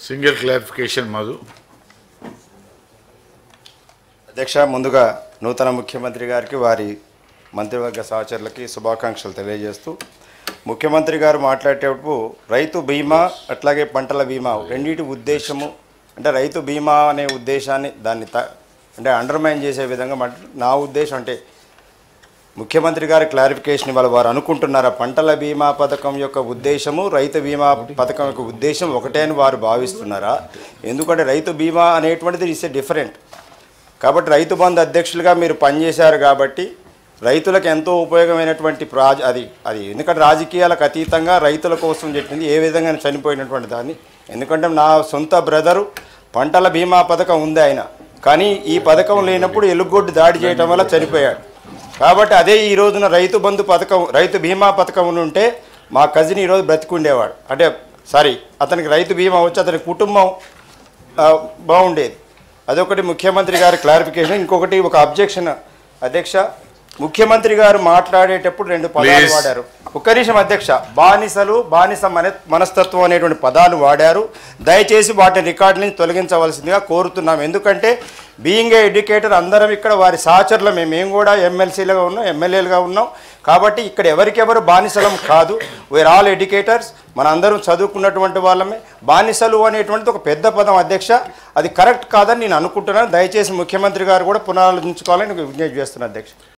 Single clarification Madhu. అధ్యక్ష, ముందుగా నూతన ముఖ్యమంత్రి గారికి వారి మంత్రివర్గ సహచరులకి శుభాకాంక్షలు తెలియజేస్తూ, ముఖ్యమంత్రి గారు మాట్లాడేటప్పుడు రైతు బీమా అట్లాగే పంటల బీమా రెండింటి ఉద్దేశము అంటే రైతు బీమా అనే ఉద్దేశాన్ని అంటే అండర్మైన్ చేసే విధంగా నా ఉద్దేశం అంటే ముఖ్యమంత్రి గారి క్లారిఫికేషన్ ఇవాళ వారు అనుకుంటున్నారా పంటల బీమా పథకం యొక్క ఉద్దేశము రైతు బీమా పథకం యొక్క ఉద్దేశం ఒకటే అని వారు భావిస్తున్నారా? ఎందుకంటే రైతు బీమా అనేటువంటిది ఇట్స్ డిఫరెంట్. కాబట్టి రైతు బంధు అధ్యక్షులుగా మీరు పనిచేశారు కాబట్టి రైతులకు ఎంతో ఉపయోగమైనటువంటి అది ఎందుకంటే రాజకీయాలకు అతీతంగా రైతుల కోసం చెప్పింది ఏ విధంగా చనిపోయినటువంటి దాన్ని. ఎందుకంటే నా సొంత బ్రదరు పంటల బీమా పథకం ఉంది ఆయన, కానీ ఈ పథకం లేనప్పుడు ఎలుగొడ్డు దాడి చేయడం వల్ల చనిపోయాడు. కాబట్టి అదే ఈ రోజున రైతు బంధు పథకం రైతు బీమా పథకం ఉంటే మా కజిన్ ఈరోజు బ్రతికుండేవాడు. అంటే అతనికి రైతు బీమా వచ్చి అతని కుటుంబం బాగుండేది. అదొకటి ముఖ్యమంత్రి గారి క్లారిఫికేషన్. ఇంకొకటి ఒక అబ్జెక్షన్ అధ్యక్ష, ముఖ్యమంత్రి గారు మాట్లాడేటప్పుడు రెండు పదాలు వాడారు. ఒక్క నిమిషం అధ్యక్ష, బానిస మనస్తత్వం అనేటువంటి పదాలు వాడారు. దయచేసి వాటిని రికార్డు నుంచి తొలగించవలసిందిగా కోరుతున్నాం. ఎందుకంటే బీయింగ్ ఏ ఎడ్యుకేటర్ అందరం ఇక్కడ వారి సహచరులు మేము కూడా ఎమ్మెల్సీలుగా ఉన్నాం, ఎమ్మెల్యేలుగా ఉన్నాం. కాబట్టి ఇక్కడ ఎవరికెవరు బానిసలం కాదు, వీఆర్ ఆల్ ఎడ్యుకేటర్స్. మనందరం చదువుకున్నటువంటి వాళ్ళమే. బానిసలు అనేటువంటిది ఒక పెద్ద పదం అధ్యక్ష, అది కరెక్ట్ కాదని నేను అనుకుంటున్నాను. దయచేసి ముఖ్యమంత్రి గారు కూడా పునరాలోచించుకోవాలని విజ్ఞప్తి చేస్తున్నాను అధ్యక్ష.